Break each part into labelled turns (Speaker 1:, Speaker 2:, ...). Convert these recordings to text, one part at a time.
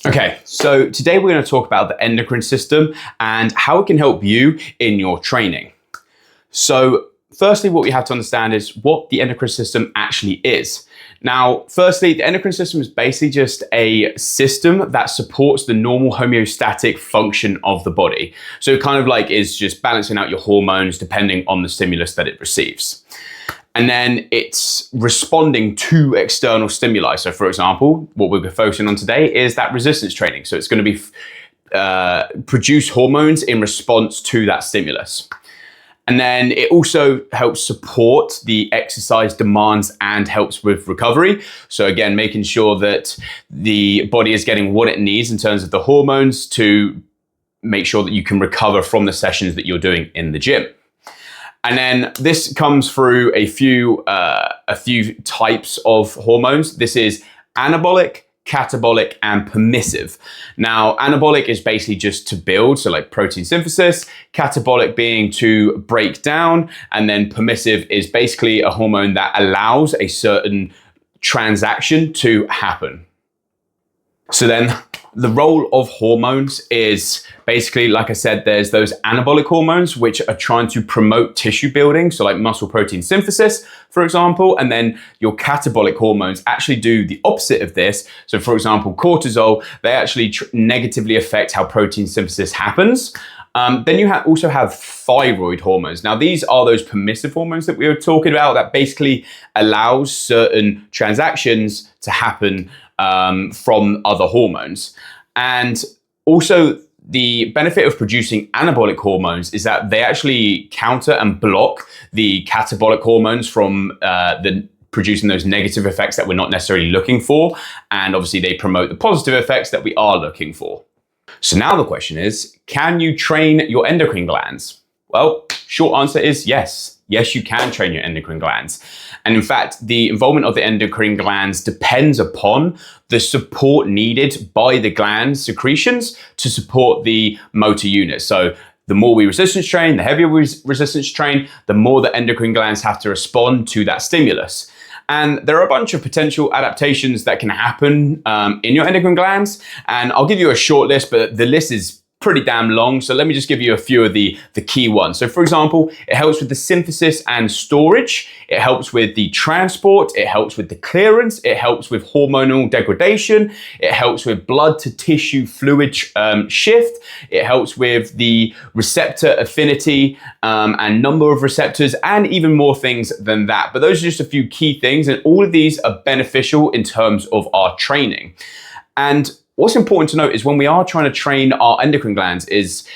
Speaker 1: Okay, so today we're going to talk about the endocrine system and how it can help you in your training. So firstly, what we have to understand is what the endocrine system actually is. Now, firstly, the endocrine system is basically just a system that supports the normal homeostatic function of the body. So it kind of like is just balancing out your hormones depending on the stimulus that it receives. And then it's responding to external stimuli. So for example, what we're focusing on today is that resistance training. So it's going to be produce hormones in response to that stimulus. And then it also helps support the exercise demands and helps with recovery. So again, making sure that the body is getting what it needs in terms of the hormones to make sure that you can recover from the sessions that you're doing in the gym. And then this comes through a few types of hormones. This is anabolic, catabolic, and permissive. Now, anabolic is basically just to build, so like protein synthesis, catabolic being to break down, and then permissive is basically a hormone that allows a certain transaction to happen. So then the role of hormones is basically, like I said, there's those anabolic hormones, which are trying to promote tissue building. So like muscle protein synthesis, for example, and then your catabolic hormones actually do the opposite of this. So for example, cortisol, they actually negatively affect how protein synthesis happens. Then you also have thyroid hormones. Now, these are those permissive hormones that we were talking about that basically allows certain transactions to happen from other hormones. And also the benefit of producing anabolic hormones is that they actually counter and block the catabolic hormones from producing those negative effects that we're not necessarily looking for. And obviously they promote the positive effects that we are looking for. So now the question is, can you train your endocrine glands? Well, short answer is yes. Yes, you can train your endocrine glands. And in fact, the involvement of the endocrine glands depends upon the support needed by the gland secretions to support the motor unit. So the more we resistance train, the heavier we resistance train, the more the endocrine glands have to respond to that stimulus. And there are a bunch of potential adaptations that can happen in your endocrine glands. And I'll give you a short list, but the list is pretty damn long. So let me just give you a few of the key ones. So for example, it helps with the synthesis and storage. It helps with the transport. It helps with the clearance. It helps with hormonal degradation. It helps with blood to tissue fluid shift. It helps with the receptor affinity and number of receptors and even more things than that. But those are just a few key things. And all of these are beneficial in terms of our training. And what's important to note is when we are trying to train our endocrine glands is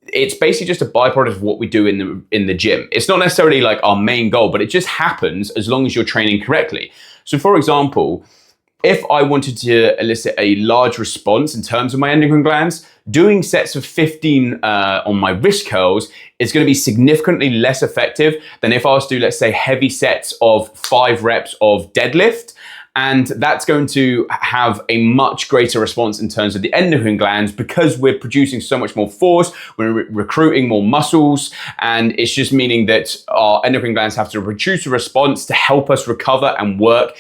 Speaker 1: it's basically just a byproduct of what we do in the gym. It's not necessarily like our main goal, but it just happens as long as you're training correctly. So for example, if I wanted to elicit a large response in terms of my endocrine glands, doing sets of 15 on my wrist curls is going to be significantly less effective than if I was to do, let's say, heavy sets of 5 reps of deadlift. And that's going to have a much greater response in terms of the endocrine glands because we're producing so much more force, we're recruiting more muscles, and it's just meaning that our endocrine glands have to produce a response to help us recover and work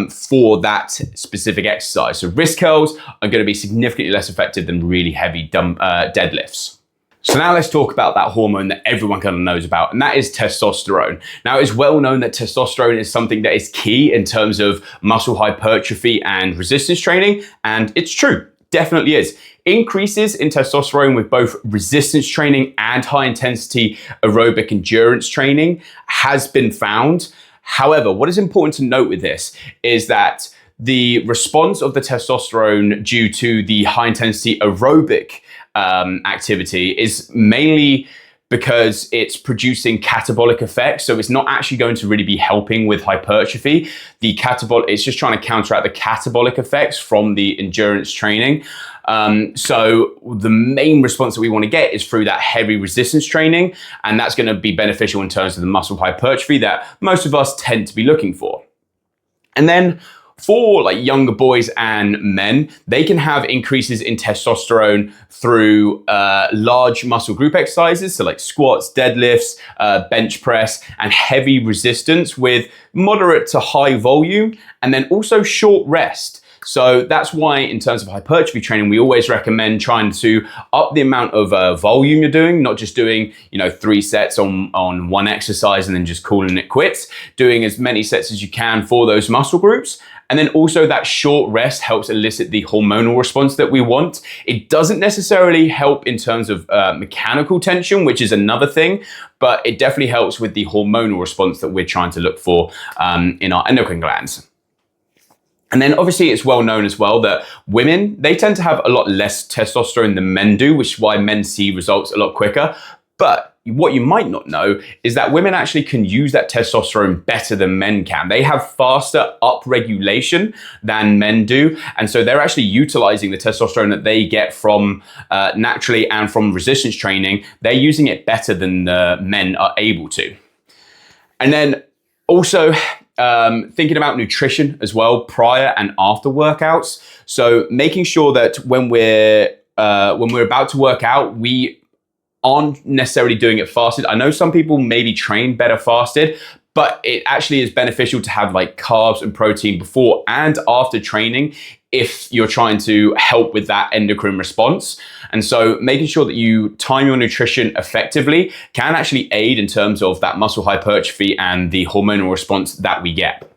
Speaker 1: for that specific exercise. So wrist curls are going to be significantly less effective than really heavy deadlifts. So now let's talk about that hormone that everyone kind of knows about, and that is testosterone. Now, it's well known that testosterone is something that is key in terms of muscle hypertrophy and resistance training, and it's true, definitely is. Increases in testosterone with both resistance training and high intensity aerobic endurance training has been found. However, what is important to note with this is that the response of the testosterone due to the high intensity aerobic activity is mainly because it's producing catabolic effects. So it's not actually going to really be helping with hypertrophy. It's just trying to counteract the catabolic effects from the endurance training. So the main response that we want to get is through that heavy resistance training. And that's going to be beneficial in terms of the muscle hypertrophy that most of us tend to be looking for. And then for like younger boys and men, they can have increases in testosterone through large muscle group exercises, so like squats, deadlifts, bench press, and heavy resistance with moderate to high volume, and then also short rest. So that's why in terms of hypertrophy training, we always recommend trying to up the amount of volume you're doing, not just doing, 3 sets on one exercise and then just calling it quits, doing as many sets as you can for those muscle groups. And then also that short rest helps elicit the hormonal response that we want. It doesn't necessarily help in terms of mechanical tension, which is another thing, but it definitely helps with the hormonal response that we're trying to look for in our endocrine glands. And then obviously it's well known as well that women, they tend to have a lot less testosterone than men do, which is why men see results a lot quicker. But what you might not know is that women actually can use that testosterone better than men can. They have faster upregulation than men do. And so they're actually utilizing the testosterone that they get from naturally and from resistance training. They're using it better than the men are able to. And then also thinking about nutrition as well, prior and after workouts. So making sure that when we're about to work out, we aren't necessarily doing it fasted. I know some people maybe train better fasted, but it actually is beneficial to have like carbs and protein before and after training if you're trying to help with that endocrine response. And so making sure that you time your nutrition effectively can actually aid in terms of that muscle hypertrophy and the hormonal response that we get.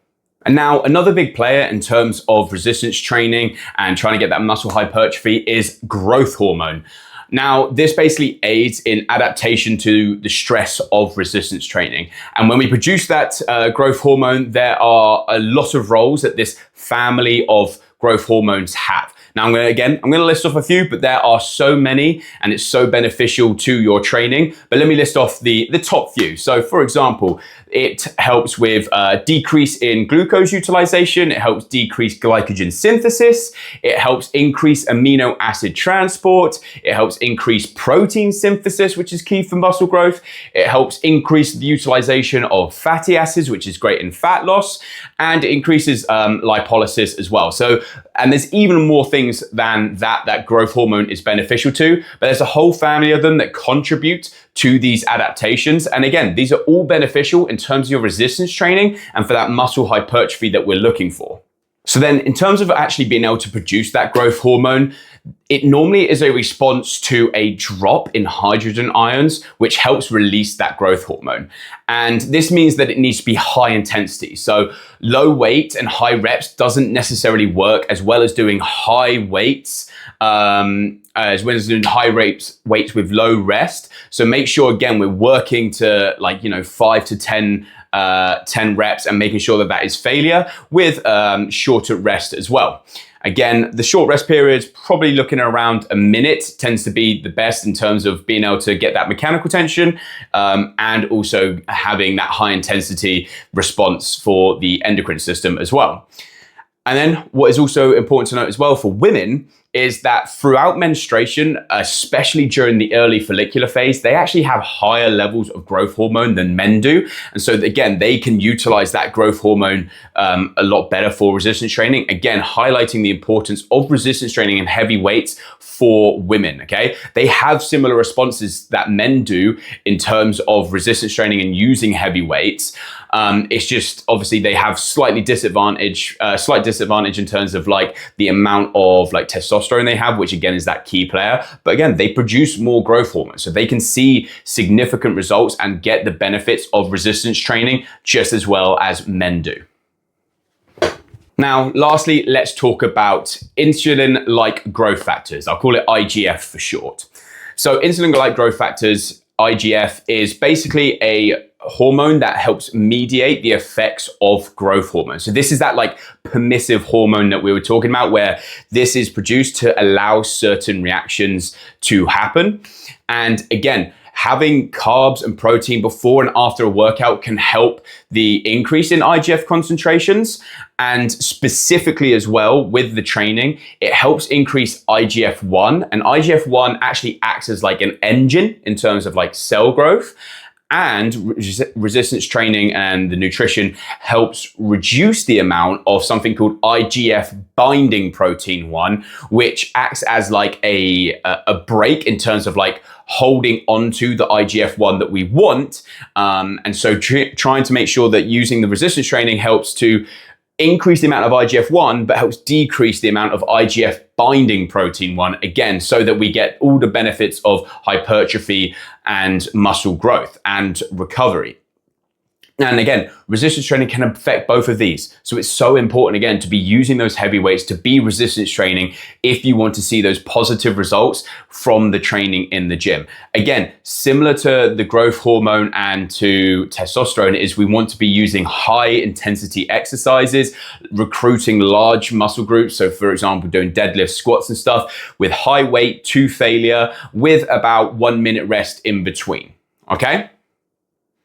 Speaker 1: And now another big player in terms of resistance training and trying to get that muscle hypertrophy is growth hormone. Now, this basically aids in adaptation to the stress of resistance training. And when we produce that growth hormone, there are a lot of roles that this family of growth hormones have. Now, I'm going to list off a few, but there are so many and it's so beneficial to your training. But let me list off the top few. So for example, it helps with decrease in glucose utilization. It helps decrease glycogen synthesis. It helps increase amino acid transport. It helps increase protein synthesis, which is key for muscle growth. It helps increase the utilization of fatty acids, which is great in fat loss. And it increases lipolysis as well. So, and there's even more things than that growth hormone is beneficial to, but there's a whole family of them that contribute to these adaptations. And again, these are all beneficial in terms of your resistance training and for that muscle hypertrophy that we're looking for. So then in terms of actually being able to produce that growth hormone, it normally is a response to a drop in hydrogen ions, which helps release that growth hormone. And this means that it needs to be high intensity. So low weight and high reps doesn't necessarily work as well as doing high weights, as well as doing high weights with low rest. So make sure, again, we're working to 5 to 10 reps and making sure that is failure with shorter rest as well. Again, the short rest period, probably looking around a minute, tends to be the best in terms of being able to get that mechanical tension and also having that high intensity response for the endocrine system as well. And then what is also important to note as well for women is that throughout menstruation, especially during the early follicular phase, they actually have higher levels of growth hormone than men do. And so again, they can utilize that growth hormone a lot better for resistance training. Again, highlighting the importance of resistance training and heavy weights for women, okay? They have similar responses that men do in terms of resistance training and using heavy weights. It's just obviously they have slight disadvantage in terms of the amount of testosterone they have, which again is that key player. But again, they produce more growth hormone, so they can see significant results and get the benefits of resistance training just as well as men do. Now, lastly, let's talk about insulin-like growth factors. I'll call it IGF for short. So insulin-like growth factors, IGF, is basically a hormone that helps mediate the effects of growth hormone. So this is that permissive hormone that we were talking about, where this is produced to allow certain reactions to happen. And again, having carbs and protein before and after a workout can help the increase in IGF concentrations. And specifically as well with the training, it helps increase IGF-1. And IGF-1 actually acts as an engine in terms of cell growth. And resistance training and the nutrition helps reduce the amount of something called IGF binding protein 1, which acts as a brake in terms of holding onto the IGF-1 that we want. And so trying to make sure that using the resistance training helps to increase the amount of IGF-1, but helps decrease the amount of IGF binding protein 1, again, so that we get all the benefits of hypertrophy and muscle growth and recovery. And again, resistance training can affect both of these. So it's so important, again, to be using those heavy weights, to be resistance training if you want to see those positive results from the training in the gym. Again, similar to the growth hormone and to testosterone, is we want to be using high intensity exercises, recruiting large muscle groups. So for example, doing deadlifts, squats and stuff with high weight to failure with about 1 minute rest in between, okay?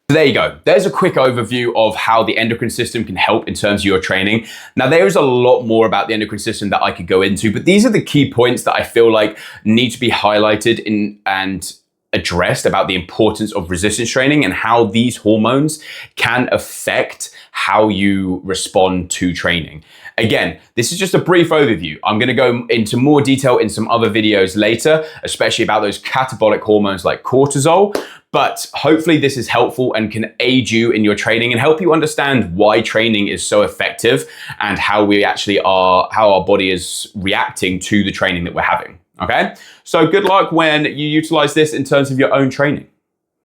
Speaker 1: So there you go. There's a quick overview of how the endocrine system can help in terms of your training. Now, there is a lot more about the endocrine system that I could go into, but these are the key points that I feel like need to be highlighted and addressed about the importance of resistance training and how these hormones can affect how you respond to training. Again, this is just a brief overview. I'm going to go into more detail in some other videos later, especially about those catabolic hormones like cortisol. But hopefully this is helpful and can aid you in your training and help you understand why training is so effective and how we actually are, how our body is reacting to the training that we're having. Okay? So good luck when you utilize this in terms of your own training.